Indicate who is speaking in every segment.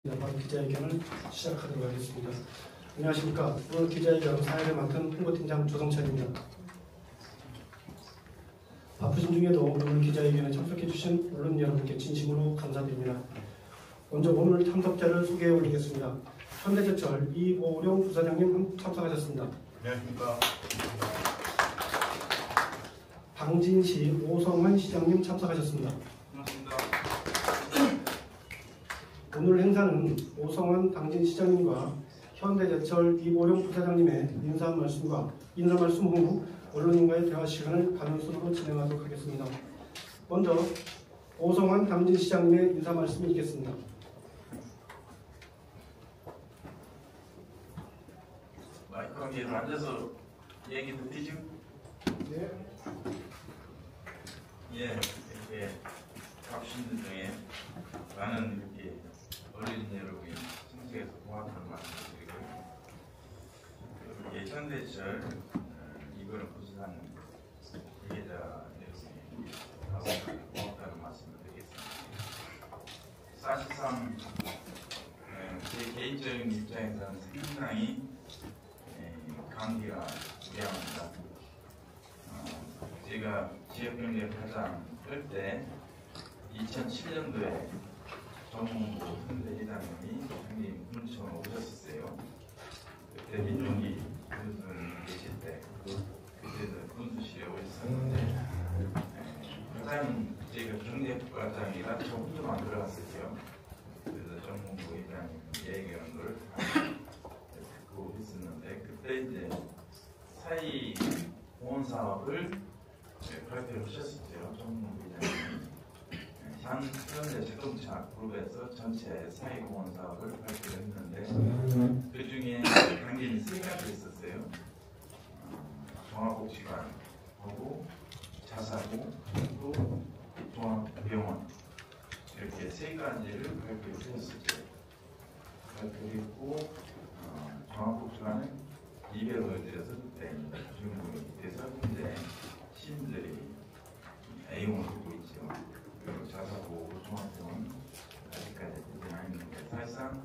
Speaker 1: 바로 기자회견을 시작하도록 하겠습니다. 안녕하십니까. 오늘 기자회견 사회를 맡은 홍보팀장 조성찬입니다. 바쁘신 중에도 오늘 기자회견에 참석해 주신 언론 여러분께 진심으로 감사드립니다. 먼저 오늘 참석자를 소개해 올리겠습니다. 현대제철 이오룡 부사장님 참석하셨습니다.
Speaker 2: 안녕하십니까.
Speaker 1: 방진시 오성환 시장님 참석하셨습니다.
Speaker 2: 반갑습니다.
Speaker 1: 오늘 행사는 오성환 당진시장님과 현대제철 이오룡 부사장님의 인사 말씀 후 언론인과의 대화 시간을 가는 순으로 진행하도록 하겠습니다. 먼저 오성환 당진시장님의 인사 말씀을 읽겠습니다.
Speaker 2: 마이크 관계로 앉아서 얘기 듣시죠?
Speaker 1: 네.
Speaker 2: 예, 이렇게 바쁘신 중에 많은 이렇게 어린 여러분이 참석해서 고맙다는 말씀드리고요. 이렇게 현대철 이거는 부산 기자 여러분이 나와서 고맙다는 말씀을 드리겠습니다. 사실상 제 개인적인 입장에서는 상당히 감기가 무량합니다. 제가 지역경제과장 할 때 2007년도에 정몽구 현대회장님이 형님 군청에 오셨었어요. 그때 민종기 군수님 계실 때 그때는 군수실에 오셨었는데 과장 제가 경제과장이라 저 혼자만 들어갔었죠. 그래서 정몽구 회장님 얘기하는 걸 듣고 있었는데 그때 이제 사이 공원 사업을 발표를 하셨었죠. 정몽구 회장님이 현대 자동차 그룹에서 전체 사이 공원 사업을 발표를 했는데 그 중에 당연히 세 가지 있었어요. 종합복지관하고 자사고 또 종합병원 이렇게 세 가지를 발표했었죠. 발표했고 종합복지관은 200억을 들여서 그때 주인공이 돼서 현재 시민들이 애용을 하고 있죠. 그리고 자사고 종합병원 아직까지 되지 않았는데 사실상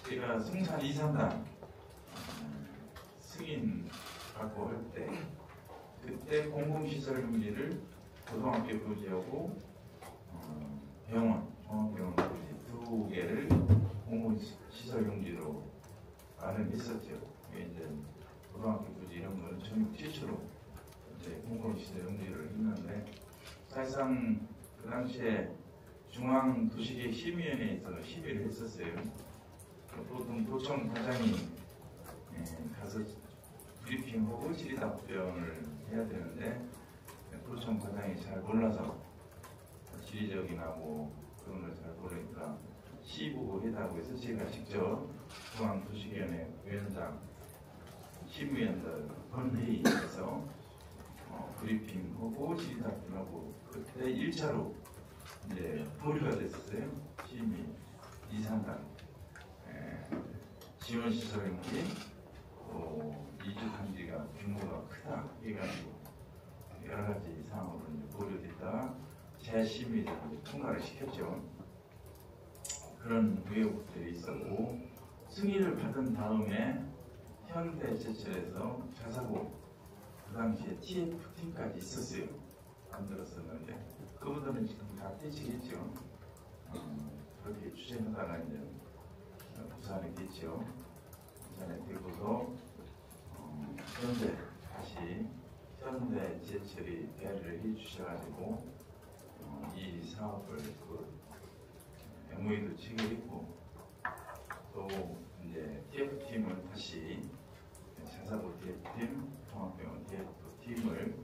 Speaker 2: 제가 성산 2, 3단 승인 받고 할 때 그때 공공시설 용지를 고등학교 부지하고 병원, 종합병원 부지 두 개를 공공시설 용지로 마련했었죠. 이제 고등학교 부지 이런 거는 전국 최초로 이제 공공시설 용지를 했는데 사실상 그 당시에 중앙도시계획심의위원회에서 심의를 했었어요. 보통 도청 과장이 가서 브리핑하고 질의답변을 해야 되는데 도청 과장이 잘 몰라서 지리적이나 뭐 그런 걸 잘 모르니까 시보고 해달라고 해서 제가 직접 중앙도시계획위원회 위원장, 심의위원들 본회의에서 브리핑하고 질의답변하고 그때 1차로 이제 보류가 됐었어요. 심의 2, 3단 지원시설 용지 또 이주단지가 규모가 크다 해가지고 여러 가지 사항으로 보류됐다가 재심의를 통과를 시켰죠. 그런 의혹들이 있었고 승인을 받은 다음에 현대제철에서 자사고 그 당시에 TF팀까지 있었어요. 만들었었는데 그분들은 지금 다 퇴직했죠. 그렇게 추진하다가 이제 부산에 됐죠. 부산에 되고서 현재 다시 현대제철이 대를 해주셔가지고 이 사업을 MOU도 체결했고 또 이제 TF팀을 다시 자사고 TF팀, 종합병원 TF팀을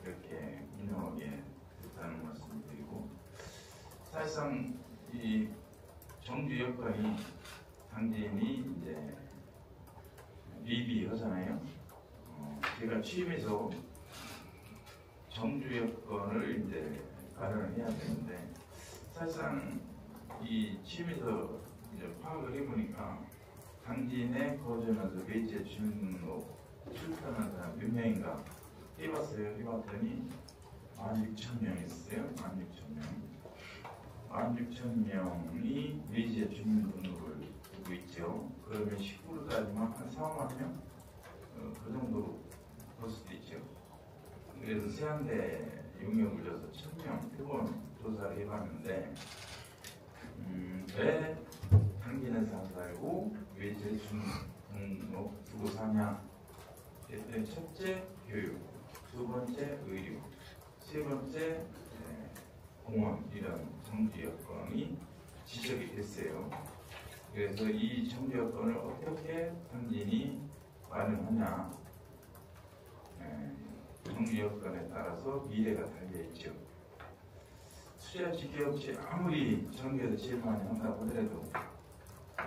Speaker 2: 이렇게 운영하게 됐다는 말씀을 드리고 사실상 이 정주 여건이 당진이 이제 미비하잖아요. 제가 취임해서 정주 여건을 이제 마련을 해야 되는데 사실상 이 취임해서 이제 파악을 해보니까 당진에 거주하면서 매체 주민으로 출산한 사람 몇 명인가 해봤어요. 해봤더니 16,000명 있어요. 16,000명. 16,000명이 외지에 주민등록을 두고 있죠. 그러면 19로 따지면 한 4만 명? 그 정도로 볼 수도 있죠. 그래서 세안대 용역을 줘서 1,000명 표본 조사를 해봤는데 왜 당진에서 안 살고 외지에 주민등록 두고 사냐? 그랬더니 첫째 교육, 두 번째 의료, 세 번째 공원 이런 정지 여건이 지적이 됐어요. 그래서 이 정지 여건을 어떻게 당진이 마련하냐, 정지 여건에 따라서 미래가 달려있죠. 투자 지표 없이 아무리 정부에서 제일 많이 한다고 하더라도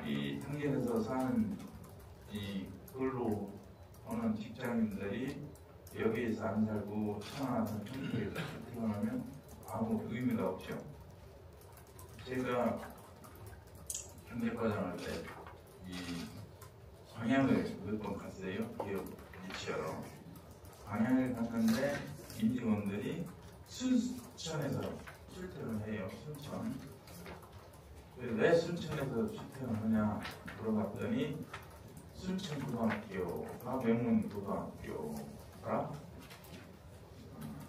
Speaker 2: 이 당진에서 사는 이 근로 오는 직장인들이 여기에서 안 살고 천안에서 청주에서 태어나면 아무 의미가 없죠. 제가 경제과장 할 때 이 광양을 몇 번 갔어요. 기업 유치하러. 광양을 갔는데 임직원들이 순천에서 출퇴근을 해요. 순천. 왜 순천에서 출퇴근을 하냐 물어봤더니 순천고등학교가 명문고등학교가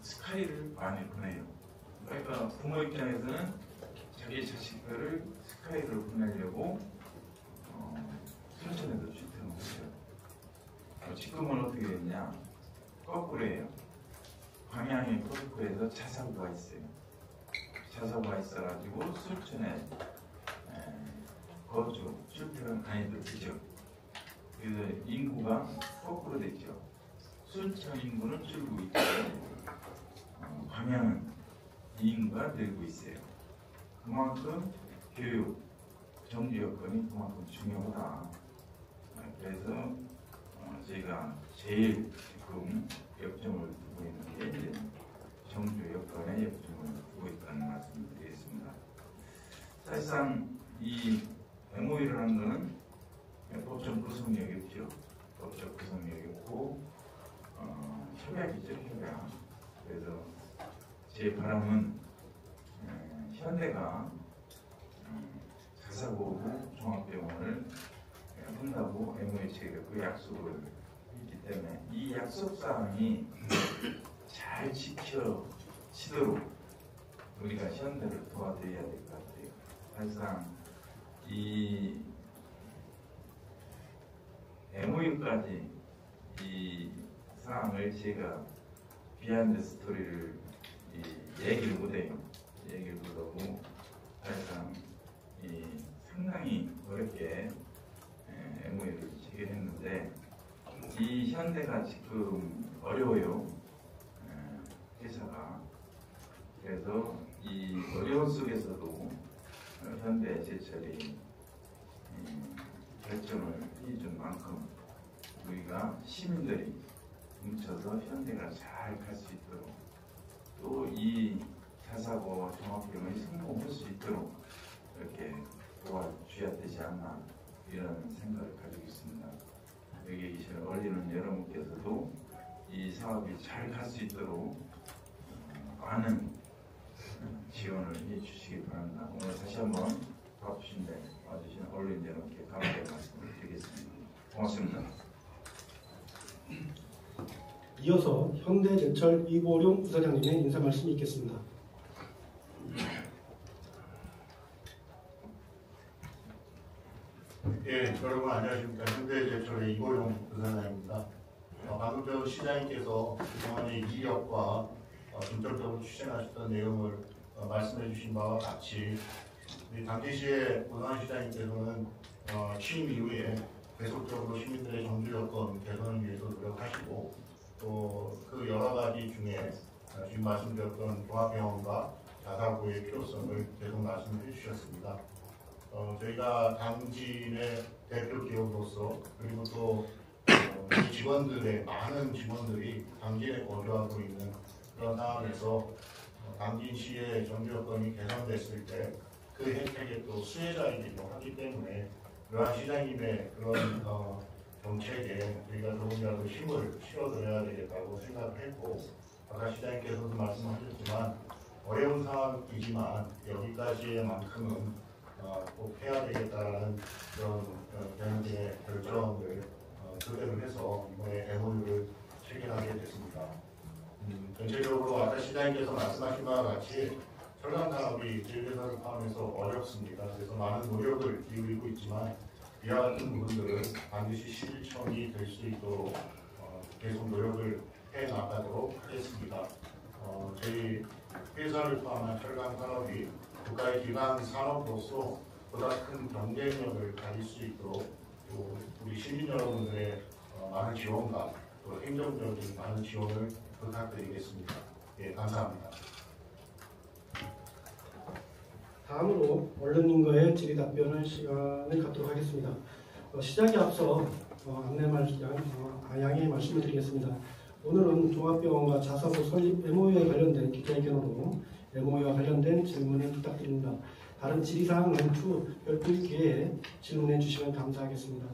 Speaker 2: 스카이를 많이 보내요. 그러니까 부모 입장에서는 자기 자식들을 스카이를 보내려고 순천에서 출퇴근을 했어요. 지금은 어떻게 됐냐? 거꾸로예요. 광양의 거꾸로에서 자사고가 있어요. 자사고가 있어가지고 순천에 거주, 출퇴근 많이들 되죠. 그래서 인구가 거꾸로 됐죠. 순천 인구는 줄고 있고 광양은 인구가 늘고 있어요. 그만큼 교육, 정지 여건이 그만큼 중요하다. 그래서 저희가 제일 지금 역점을 두고 있는 게 이제 정주 여건에 역점을 두고 있다는 말씀을 드리겠습니다. 사실상 이 MOU라는 것은 법적 구성력이 없죠. 법적 구성력이 없고 협약이죠, 협약. 그래서 제 바람은 현대가 자사고 종합병원을 한다고 MOU 체결했고 약속을 했기 때문에 이 약속 사항이 잘 지켜지도록 우리가 현대를 도와드려야 될 것 같아요. 사실상 이 MOU까지 이 사항을 제가 비하인드 스토리를 얘기를 못해요. 얘기를 못하고 사실상 상당히 어렵게 MOU를 체결했는데 이 현대가 지금 어려워요. 회사가. 그래서 이 어려운 속에서도 현대 제철이 결정을 해준 만큼 우리가 시민들이 뭉쳐서 현대가 잘 갈 수 있도록 또 이 자사고 종합병원이 성공할 수 있도록 이렇게 도와줘야 되지 않나 이런 생각을 가지고 있습니다. 여기에 계시는 어린이는 여러분께서도 이 사업이 잘 갈 수 있도록 많은 지원을 해주시기 바랍니다. 오늘 다시 한번 바쁘신데 와주신 어린이 여러분께 감사의 말씀을 드리겠습니다. 고맙습니다.
Speaker 1: 이어서 현대제철 이보룡 부사장님의 인사 말씀이 있겠습니다.
Speaker 3: 예, 여러분 안녕하십니까. 현대제철의 이보룡 부사장입니다. 방금 전 시장님께서 그동안의 이력과 중점적으로 추진하셨던 내용을 말씀해 주신 바와 같이 당진시의 오상환 시장님께서는 취임 이후에 계속적으로 시민들의 정주 여건 개선을 위해서 노력하시고 또 그 여러 가지 중에 지금 말씀드렸던 종합병원과 자사고의 필요성을 계속 말씀해 주셨습니다. 저희가 당진의 대표 기업으로서 그리고 또 직원들의 많은 직원들이 당진에 거주하고 있는 그런 상황에서 당진시의 정주 여건이 개선됐을 때 그 혜택의 또 수혜자이기도 하기 때문에 그러한 시장님의 그런 정책에 저희가 조금이라도 힘을 실어드려야 되겠다고 생각을 했고 아까 시장님께서도 말씀하셨지만 어려운 상황이지만 여기까지만큼은 꼭 해야 되겠다라는 그런 대한민국의 결정을 그대로 해서 이번에 MOU를 체결하게 됐습니다. 전체적으로 아까 시장님께서 말씀하신 바와 같이 철강 산업이 제일회사를 포함해서 어렵습니다. 그래서 많은 노력을 기울이고 있지만 이와 같은 부분들은 반드시 실천이 될 수 있도록 계속 노력을 해 나가도록 하겠습니다. 저희 회사를 포함한 철강 산업이 국가의 기반 산업으로서 보다 큰 경쟁력을 가질 수 있도록 또 우리 시민 여러분들의 많은 지원과 또 행정적인 많은 지원을 부탁드리겠습니다. 예, 감사합니다.
Speaker 1: 다음으로 언론인과의 질의 답변을 시간을 갖도록 하겠습니다. 시작에 앞서 양해의 말씀을 드리겠습니다. 오늘은 종합병원과 자사고 설립 MOU에 관련된 기자회견으로 MOU와 관련된 질문을 부탁드립니다. 다른 질의사항은 추후 별도의 기회에 질문해 주시면 감사하겠습니다.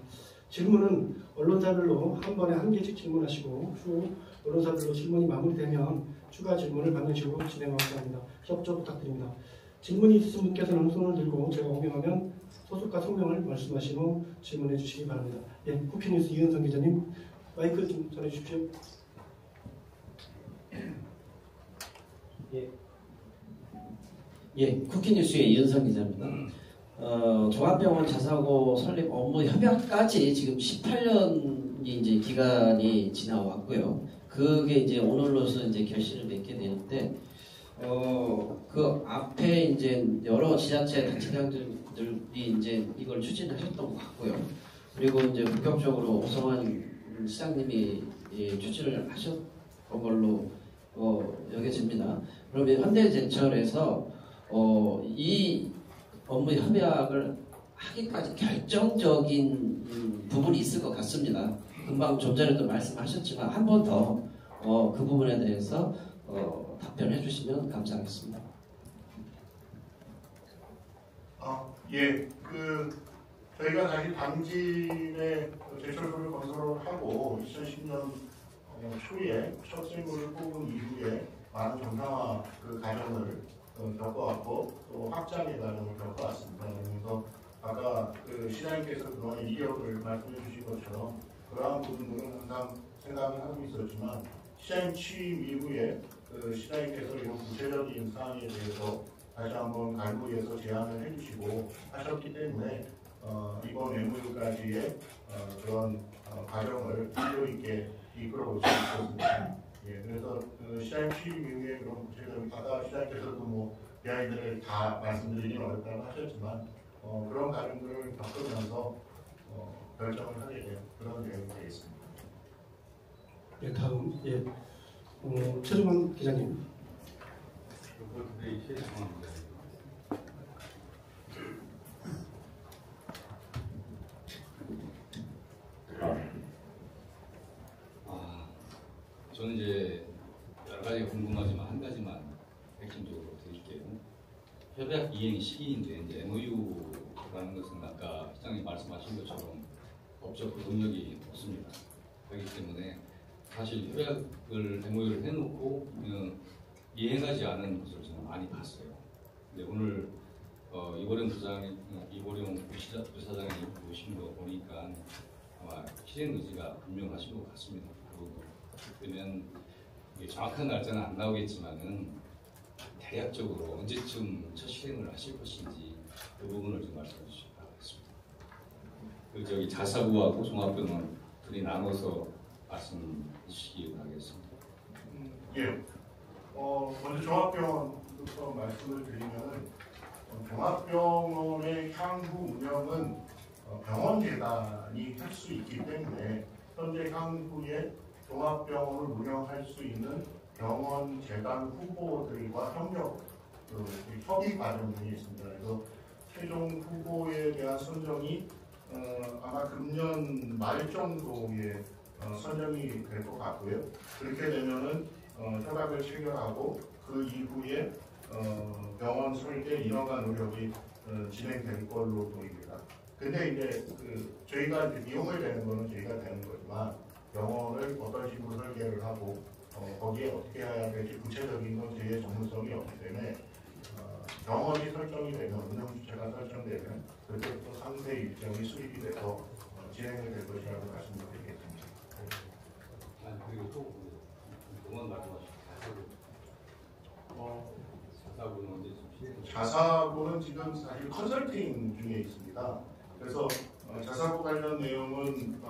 Speaker 1: 질문은 언론사별로 한 번에 한 개씩 질문하시고 추후 언론사별로 질문이 마무리되면 추가 질문을 받는 식으로 진행하고자 합니다. 협조 부탁드립니다. 질문이 있으신 분께서는 손을 들고 제가 호명하면 소속과 성명을 말씀하신 후 질문해 주시기 바랍니다. 예, 쿠키뉴스 이은성 기자님 마이크 좀 전해 주십시오.
Speaker 4: 예, 쿠키뉴스의 이은성 기자입니다. 종합병원 자사고 설립 업무 협약까지 지금 18년이 이제 기간이 지나왔고요. 그게 이제 오늘로서 이제 결실을 맺게 되는데, 그 앞에 이제 여러 지자체 단체장들이 이제 이걸 추진하셨던 것 같고요. 그리고 이제 본격적으로 오성환 시장님이 추진을 하셨던 걸로 여겨집니다. 그러면 현대제철에서 이 업무 협약을 하기까지 결정적인 부분이 있을 것 같습니다. 금방 좀 전에도 말씀하셨지만 한 번 더 그 부분에 대해서 답변해 주시면 감사하겠습니다.
Speaker 3: 예, 저희가 다시 당진의 제철소를 건설을 하고 2010년 초에 첫 생물을 뽑은 이후에 많은 정상화 과정을 겪어왔고 또 확장의 과정을 겪어왔습니다. 그래서 아까 시장님께서 그동안 이력을 말씀해 주신 것처럼 그러한 부분들은 항상 생각을 하고 있었지만 시장님 취임 이후에 시장님께서 이런 구체적인 사항에 대해서 다시 한번 간부에서 제안을 해주시고 하셨기 때문에 이번 MOU까지의 그런 과정을 필요 있게 이끌어올 수 있었습니다. 예, 그래서 시장님 취임 이후에 그런 구체적인 아까 시장님께서도 뭐 비하인드를 다 말씀드리긴 어렵다고 하셨지만 그런 과정들을 겪으면서 결정을 하게 된 그런 내용이 되겠습니다.
Speaker 1: 예, 다음 최종환 기자님.
Speaker 5: 저는 이제 여러 가지가 궁금하지만 한 가지만 핵심적으로 드릴게요. 협약 이행 시기인데 이제 MOU라는 것은 아까 시장님 말씀하신 것처럼 법적 구속력이 없습니다. 그렇기 때문에 사실 협약을 MOU를 해놓고 이행하지 않은 것을 저는 많이 봤어요. 근데 오늘 이보령 부사장이 오신 거 보니까 아마 실행 의지가 분명하신 것 같습니다. 그러면 정확한 날짜는 안 나오겠지만은 대략적으로 언제쯤 첫 실행을 하실 것인지 그 부분을 좀 말씀해 주시기 바라겠습니다. 저기 자사고하고 종합병원 둘이 나눠서 말씀 주시기 바라겠습니다.
Speaker 3: 예. 먼저 종합병원부터 말씀을 드리면은 종합병원의 향후 운영은 병원 재단이 할 수 있기 때문에 현재 향후에 종합병원을 운영할 수 있는 병원 재단 후보들과 협의 과정 중에 있습니다. 그래서 최종 후보에 대한 선정이 아마 금년 말 정도에 선정이 될 것 같고요. 그렇게 되면은 협약을 체결하고 그 이후에 병원 설계 인허가 노력이 진행될 걸로 보입니다. 근데 이제 저희가 이제 비용을 내는 거는 저희가 되는 거지만 병원을 어떤 식으로 설계를 하고 거기에 어떻게 해야 될지 구체적인 건 저희의 전문성이 없기 때문에 병원이 설정이 되면 운영 주체가 설정되면 그때부터 상세 일정이 수립이 돼서 진행이 될 것이라고 말씀드리겠습니다.
Speaker 5: 그리고 또 병원 말씀하신 자사고는 언제 좀 시행돼요?
Speaker 3: 자사고는 지금 사실 컨설팅 중에 있습니다. 그래서 자사고 관련 내용은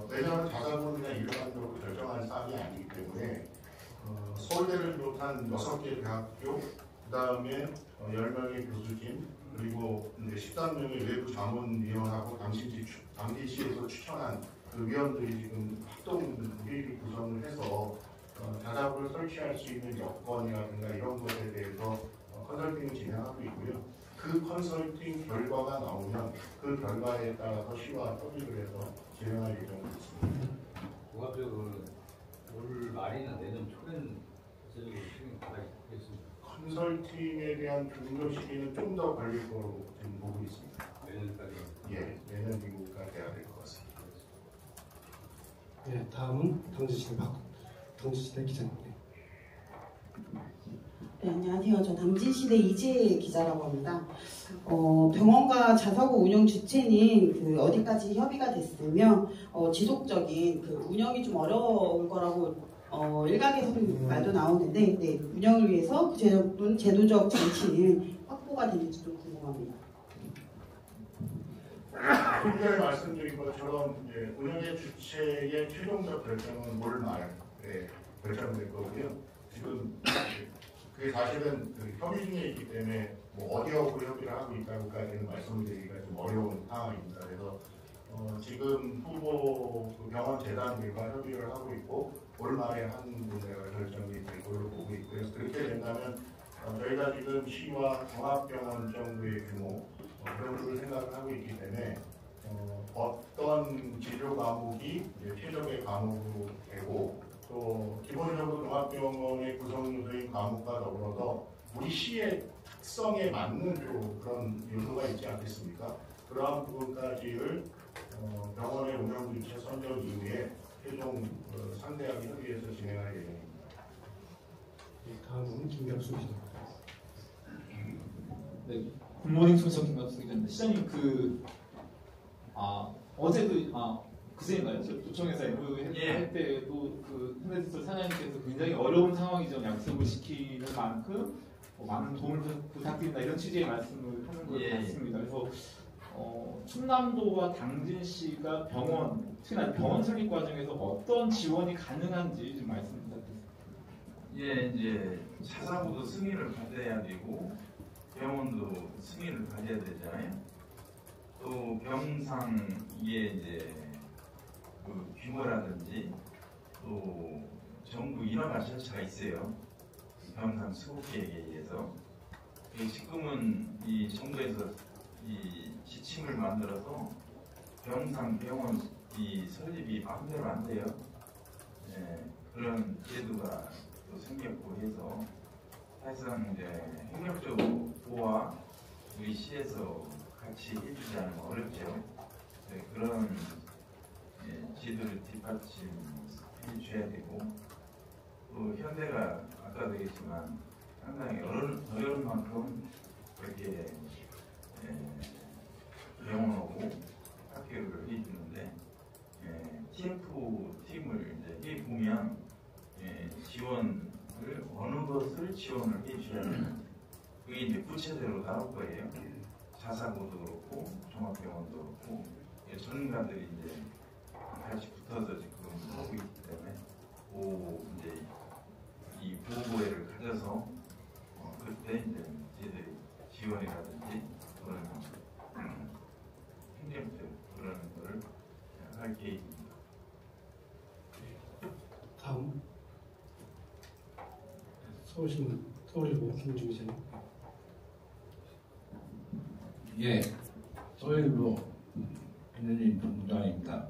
Speaker 3: 왜냐하면 자사고는 그냥 일반적으로 결정한 사항이 아니기 때문에 서울대를 비롯한 6개 대학교, 그 다음에 10명의 교수진, 그리고 이제 13명의 외부 자문위원하고 당시시에서 추천한 그 위원들이 지금 합동회의를 구성을 해서 자사고를 설치할 수 있는 여건이라든가 이런 것에 대해서 컨설팅을 진행하고 있고요. 그 컨설팅 결과가 나오면 그 결과에 따라서 시와 협의를 해서 진행할 예정이 있습니다.
Speaker 5: 종합적으로는 올 말이나 내년 초에는 구체적으로 시행 받아겠습니다.
Speaker 3: 컨설팅에 대한 종료 시기는 좀 더 걸릴 거로 지금 보고 있습니다.
Speaker 5: 내년까지.
Speaker 3: 예, 내년 미국까지 돼야 될 것 같습니다.
Speaker 1: 네, 다음은 당진시대 기자님.
Speaker 6: 네, 안녕하세요. 저 당진시대 이재 기자라고 합니다. 병원과 자사고 운영 주체는 그 어디까지 협의가 됐으며 지속적인 그 운영이 좀 어려울 거라고 일각에서는 말도 나오는데 네, 운영을 위해서 그 제도적 장치는 확보가 되는지 좀 궁금합니다.
Speaker 3: 좀 전에 말씀드린 것처럼 이제 운영의 주체의 최종적 결정은 올 말에 결정될 거고요. 지금 그게 사실은 그 협의 중에 있기 때문에 뭐 어디하고 협의를 하고 있다고까지는 말씀을 드리기가 좀 어려운 상황입니다. 그래서 지금 후보 그 병원 재단들과 협의를 하고 있고 올 말에 한 문제가 결정이 될 걸로 보고 있고요. 그렇게 된다면 저희가 지금 시와 종합병원 정도의 규모 그런 것을 생각을 하고 있기 때문에 어떤 진료 과목이 최적의 과목으로 되고 또 기본적으로 종합병원의 구성 요소인 과목과 더불어서 우리 시의 특성에 맞는 또 그런 요소가 있지 않겠습니까? 그러한 부분까지를 병원의 운영 주체 선정 이후에 최종 상대하게 협의해서 진행할 예정입니다.
Speaker 1: 네, 다음은 김경수 기자입니다.
Speaker 7: 네, 굿모닝 순서 김갑수 기자입니다. 시장님 어제 그제인가요? 도청에서 MOU 할 때도 그 현대디지털 사장님께서 굉장히 어려운 상황이죠. 약속을 시키는 만큼 많은 도움을 부탁드린다 이런 취지의 말씀을 하는 걸 봤습니다. 그래서 충남도와 당진시가 특히나 병원 설립 과정에서 어떤 지원이 가능한지 좀 말씀 부탁드립니다.
Speaker 2: 예, 이제 자사고도 승인을 받아야 되고 병원도 승인을 받아야 되잖아요. 또 병상 이게 이제 그 규모라든지 또 정부 인허가 절차가 있어요. 병상 수급 계획에 의해서. 지금은 이 정부에서 이 지침을 만들어서 병상 병원 이 설립이 마음대로 안 돼요. 그런 제도가 또 생겼고 해서 사실상 이제 행정적으로 도와 우리 시에서 같이 해주지 않으면 어렵죠. 그런 제도를 뒷받침해 줘야 되고 또 현대가 아까도 얘기했지만 상당히 어려운 만큼 이렇게 병원하고 학교를 해주는데 TF 팀을 이제 해보면 지원을 어느 것을 지원을 해줘야 되는 그게 이제 구체적으로 나올 거예요. 자사고도 그렇고 종합병원도 그렇고 전문가들이 이제 같이 붙어서 지금 하고 있기 때문에 이제 이 보고회를 가져서 그때 이제 저희들이 지원이라든지 그런 행정적 그런 거를 할 계획입니다.
Speaker 1: 다음 서울신문 서울일보 김준기 기자님.
Speaker 8: 예, 서울일보 민원인 본부장입니다.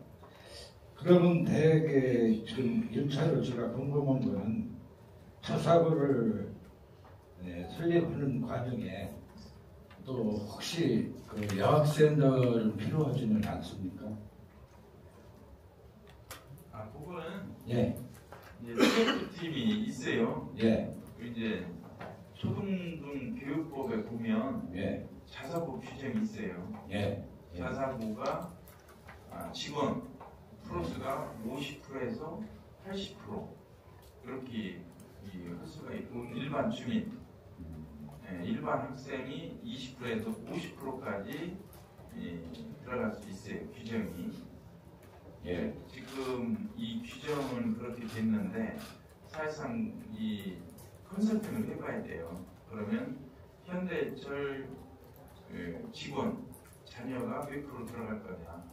Speaker 8: 그러면 대개 지금 1차로 제가 궁금한 거는 자사고를 설립하는 과정에 또 혹시 그 여학생들은 필요하지는 않습니까?
Speaker 2: 그거는
Speaker 8: 예.
Speaker 2: 이제 TF팀이 있어요.
Speaker 8: 예.
Speaker 2: 이제 초등등 교육법에 보면
Speaker 8: 예.
Speaker 2: 자사고 규정이 있어요.
Speaker 8: 예.
Speaker 2: 자사고가 직원 플러스가 50%에서 80% 이렇게 할 수가 있고 일반 주민, 일반 학생이 20%에서 50%까지 들어갈 수 있어요. 규정이.
Speaker 8: 예.
Speaker 2: 지금 이 규정은 그렇게 됐는데 사실상 이 컨설팅을 해봐야 돼요. 그러면 현대철 직원 자녀가 몇 프로 들어갈 거냐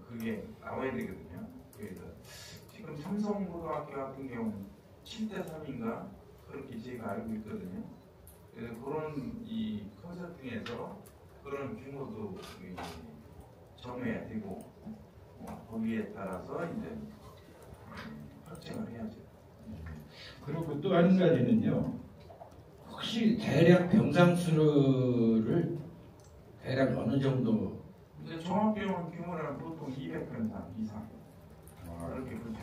Speaker 2: 그게 나와야 되거든요. 그래서 지금 삼성고등학교 같은 경우 7대3인가 그렇게 제가 알고 있거든요. 그래서 그런 이 컨설팅에서 그런 규모도 정해야 되고 거기에 따라서 이제 확정을 해야죠.
Speaker 8: 그리고 또 한 가지는요. 혹시 대략 병상수를 대략 어느 정도?
Speaker 2: 근데 종합병원 규모는 보통 200병상 이상 그렇게 보죠.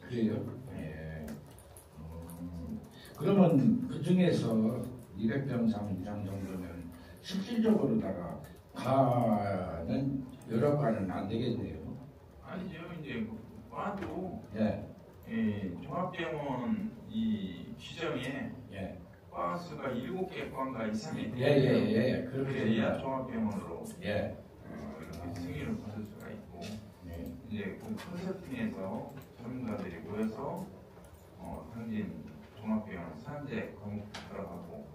Speaker 8: 그래요? 예. 그러면 그 중에서 200병상 이상 정도면 실질적으로다가 가는 여러 가는 안 되겠네요.
Speaker 2: 아니죠. 이제 과도
Speaker 8: 예.
Speaker 2: 종합병원 이 규정에
Speaker 8: 예.
Speaker 2: 과 수가 7개 과가 이상이
Speaker 8: 예.
Speaker 2: 그래야 종합병원으로
Speaker 8: 예.
Speaker 2: 이렇게 승인을 받을 수가 있고
Speaker 8: 예.
Speaker 2: 이제 그 컨설팅에서 전문가들이 모여서 당진 종합병원 산재 과목 들어가고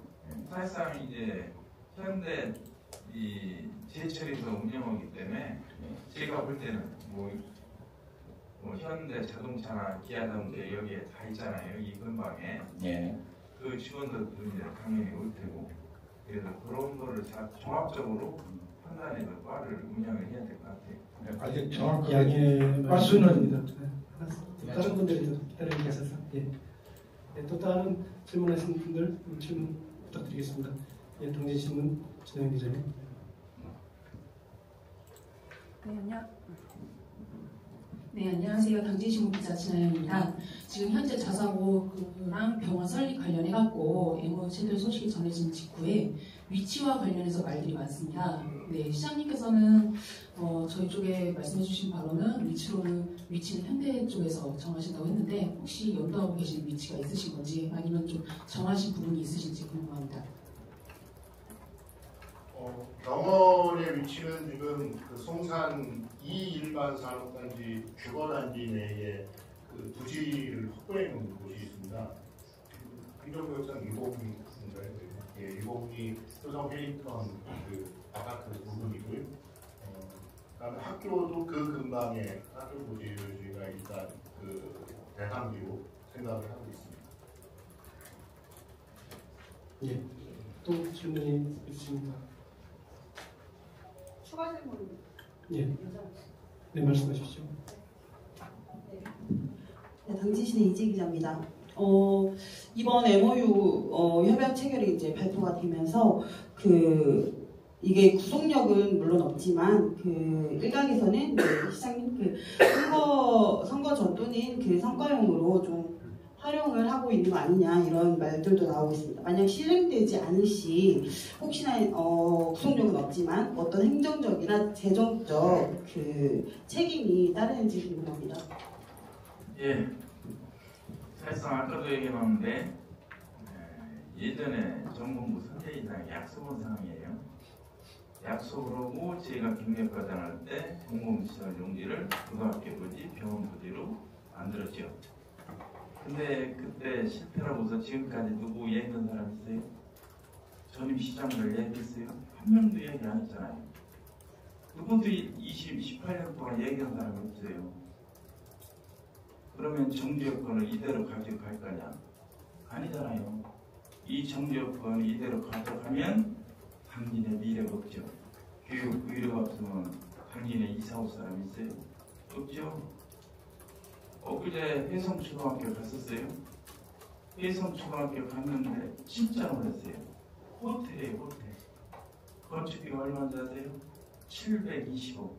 Speaker 2: 사실상 이제 현대 이 제철에서 운영하기 때문에 제가 볼 때는 뭐 현대 자동차나 기아 자동차 여기에 다 있잖아요. 이 근방에
Speaker 8: 예.
Speaker 2: 그 직원들도 이제 당연히 올 테고 그래서 그런 거를 종합적으로 판단해서 과를 운영을 해야 될 것 같아요.
Speaker 8: 아직 정확하게
Speaker 1: 이야기
Speaker 8: 과수는
Speaker 1: 다른 분들이 더 기다리고 계셔서 또 다른 질문하신 분들 질문 부탁드리겠습니다. 당진신문 진영 기자님.
Speaker 9: 네, 안녕하세요. 당진신문 기자 진아영입니다. 지금 현재 자사고랑 병원 설립 관련해갖고 MOU 체결 소식이 전해진 직후에 위치와 관련해서 말들이 많습니다. 네, 시장님께서는 저희 쪽에 말씀해주신 바로는 위치는 현대 쪽에서 정하신다고 했는데 혹시 염두하고 계신 위치가 있으신 건지 아니면 좀 정하신 부분이 있으신지 궁금합니다.
Speaker 3: 병원의 위치는 지금 그 송산 2일반 산업단지 주거단지 내에 그 부지를 확보해 놓은 곳이 있습니다. 행정구역상 유복리인가요? 예, 유복리 효성 페이턴 그 아파트 부분이고요. 그다음에 학교도 그 근방에 학교 부지를 저희가 일단 그 대상지로 생각을 하고 있습니다.
Speaker 1: 예. 또 질문이 있으십니까?
Speaker 10: 추가 질문.
Speaker 1: 예. 네, 말씀하십시오.
Speaker 6: 네, 당진시대 이재 기자입니다. 이번 MOU 협약 체결이 이제 발표가 되면서 이게 구속력은 물론 없지만 일각에서는 시장님 선거 전또는 선거용으로 좀 활용을 하고 있는 거 아니냐 이런 말들도 나오고 있습니다. 만약 실행되지 않을 시 혹시나 구속력은 없지만 어떤 행정적이나 재정적 책임이 따르는지 궁금합니다.
Speaker 2: 예, 사실상 아까도 얘기했는데 예전에 정본부 선대위장 약속한 상황이에요. 약속을 하고 저희가 경력과정할 때 공공시설 용지를 고등학교 부지, 병원 부지로 만들었죠. 근데 그때 실패라고서 지금까지 누구 얘기한 사람 있어요? 전임 시장을 얘기했어요? 한 명도 얘기 안 했잖아요. 누구도 28년 동안 얘기한 사람이 없어요. 그러면 정지여건을 이대로 가지고 갈 거냐? 아니잖아요. 이 정지여건을 이대로 가져가면 당진의 미래가 없죠. 교육, 의료가 없으면 당진에 이사 올 사람 있어요? 없죠. 엊그제 회성초등학교 갔었어요. 회성초등학교 갔는데 진짜 놀랐어요. 호텔이에요, 호텔. 건축비가 얼마인지 아세요? 720억.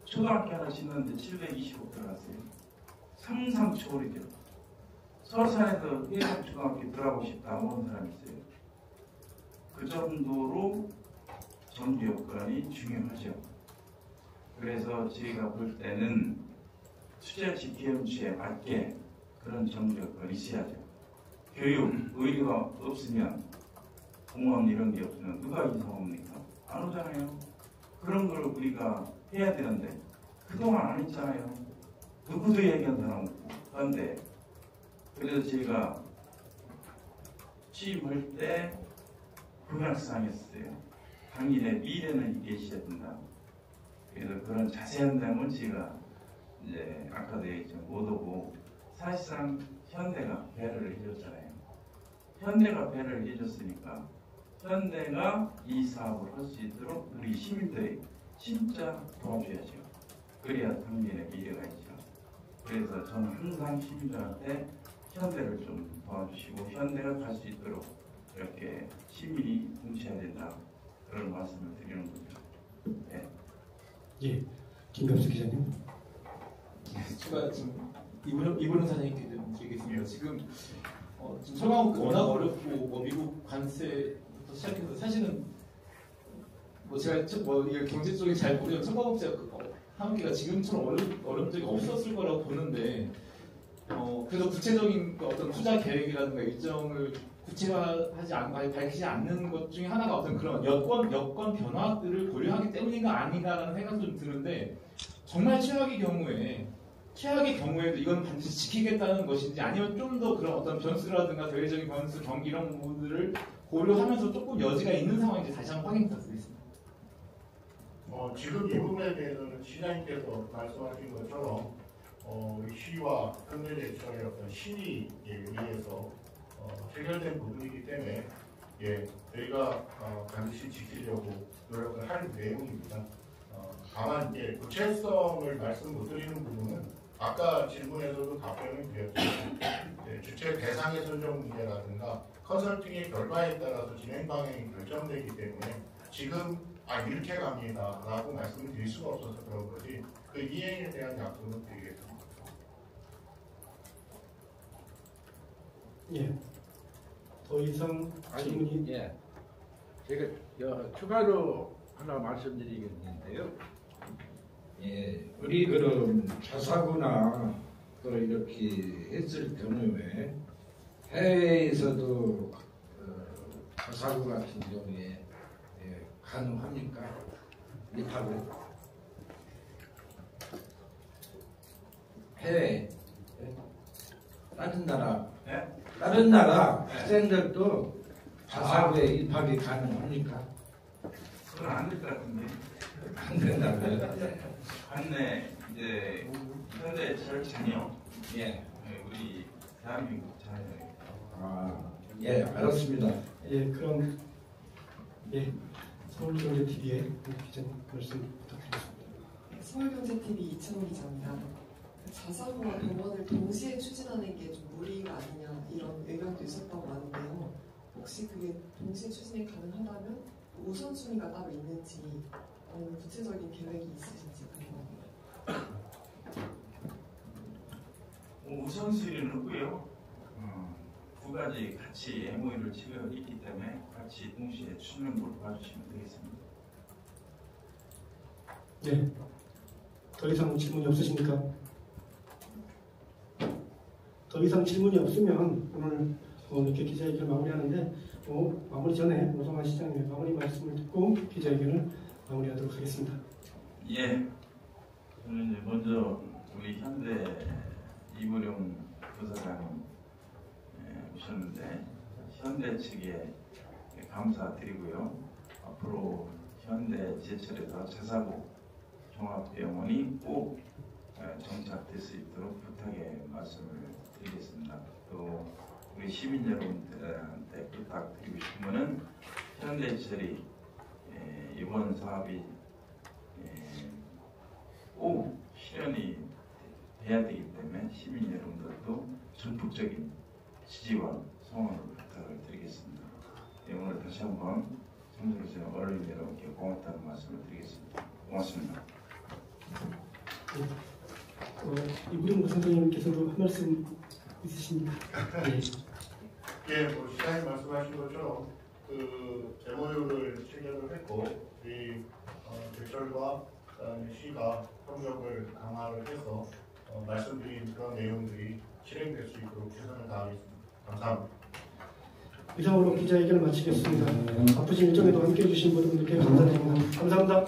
Speaker 2: 초등학교 하나 짓는데 720억 들어갔어요. 상상 초월이죠. 서산에서 회덕초등학교 들어가고 싶다 온 사람이 있어요. 그 정도로 정규 여건이 중요하죠. 그래서 저희가 볼 때는 투자지 기업주에 맞게 그런 정규 여건이 있어야죠. 교육, 의료가 없으면 공무원 이런 게 없으면 누가 이사 옵니까? 안 오잖아요. 그런 걸 우리가 해야 되는데 그동안 안 했잖아요. 누구도 얘기한 사람 없고. 그런데 그래서 저희가 취임할 때 공약상이었어요. 당신의 미래는 이게 있어야 된다. 그래서 그런 자세한 내용은 제가 이제 아까도 얘기했지만 못 오고 사실상 현대가 배려를 해줬잖아요. 현대가 배려를 해줬으니까 현대가 이 사업을 할 수 있도록 우리 시민들이 진짜 도와줘야죠. 그래야 당신의 미래가 있죠. 그래서 저는 항상 시민들한테 현대를 좀 도와주시고 현대가 갈 수 있도록 이렇게 시민이 뭉쳐야 된다. 그런 말씀을 드리는 거죠. 네.
Speaker 1: 예, 김갑수 기자님.
Speaker 7: 제가 지금 이분은 사장님께 좀 드리겠습니다. 지금 철강업 워낙 어렵고 뭐 미국 관세부터 시작해서 사실은 뭐 제가 이게 경제적인 잘 모르는 철강업자 한국계가 지금처럼 어려운 적이 없었을 거라고 보는데 그래서 구체적인 어떤 투자 계획이라든가 일정을 구체화하지 않고 밝히지 않는 것 중에 하나가 어떤 그런 여건 변화들을 고려하기 때문인가 아닌가라는 생각도 좀 드는데 정말 최악의 경우에도 이건 반드시 지키겠다는 것인지 아니면 좀 더 그런 어떤 변수라든가 대외적인 변수, 경기 이런 부분들을 고려하면서 조금 여지가 있는 상황인지 다시 한번 확인 부탁드리겠습니다.
Speaker 3: 지금 이 부분에 대해서는 시장님께서 말씀하신 것처럼 우리 시와 현대제철의 어떤 신의에 의해서 해결된 부분이기 때문에 저희가 반드시 지키려고 노력을 할 내용입니다. 다만 구체성을 말씀 못 드리는 부분은 아까 질문에서도 답변을 드렸지만 주체 대상의 선정 문제라든가 컨설팅의 결과에 따라서 진행 방향이 결정되기 때문에 지금 이렇게 갑니다 라고 말씀을 드릴 수가 없어서 그런 거지 그 이행에 대한 약속은 드리겠습니다.
Speaker 1: 예. 더 이상 질문이
Speaker 8: 예. 제가 추가로 하나 말씀드리겠는데요. 예, 우리 그런 자사고나 또 이렇게 했을 경우에 해외에서도 자사고 같은 경우에 가능합니까? 입학을 해외 다른 나라 학생들도 자사고에 입학이 가능합니까?
Speaker 2: 그건 안 될 것 같은데.
Speaker 8: 안 된다고요?
Speaker 2: 관내 이제 현대철 자녀.
Speaker 8: 예.
Speaker 2: 우리 대한민국 자녀.
Speaker 8: 예, 알았습니다.
Speaker 1: 예, 그럼 서울경제TV의 기자님 말씀 부탁드리겠습니다.
Speaker 10: 서울경제TV 이채원 기자입니다. 자사고와 병원을 동시에 추진하는 게 좀 무리가 아니냐 이런 의견도 있었다고 하는데요. 혹시 그게 동시에 추진이 가능하다면 우선순위가 따로 있는지 아니면 구체적인 계획이 있으신지 궁금합니다.
Speaker 2: 우선순위는 없고요. 두 가지 같이 MOU를 체결했기 때문에 같이 동시에 추진하는 걸 봐주시면 되겠습니다.
Speaker 1: 네. 더 이상 질문이 없으십니까? 더 이상 질문이 없으면 오늘 이렇게 기자회견을 마무리하는데 마무리 전에 오성환 시장님의 마무리 말씀을 듣고 기자회견을 마무리하도록 하겠습니다.
Speaker 2: 예. 저는 이제 먼저 우리 현대 이보령 부사장님 오셨는데 현대 측에 감사드리고요. 앞으로 현대 제철에서 자사고 종합병원이 꼭 정착될 수 있도록 부탁의 말씀을 드리겠습니다. 또 우리 시민 여러분들한테 부탁드리고 싶은 것은 현대제철이 이번 사업이 꼭 실현이 돼야 되기 때문에 시민 여러분들도 전폭적인 지지와 성원을 부탁을 드리겠습니다. 오늘 다시 한번 청주로서 언론 여러분께 고맙다는 말씀을 드리겠습니다. 고맙습니다.
Speaker 1: 이부령 선생님께서도 한 말씀 있으십니까?
Speaker 3: 예, 뭐 시장님 말씀하신 것처럼 그 MOU를 체결을 했고 이 제철과 그다음에 시가 협력을 강화를 해서 말씀드린 그런 내용들이 실행될 수 있도록 최선을 다하겠습니다. 감사합니다.
Speaker 1: 이상으로 기자회견을 마치겠습니다. 바쁘신 일정에도 함께해 주신 모든 분들께 감사드립니다. 감사합니다.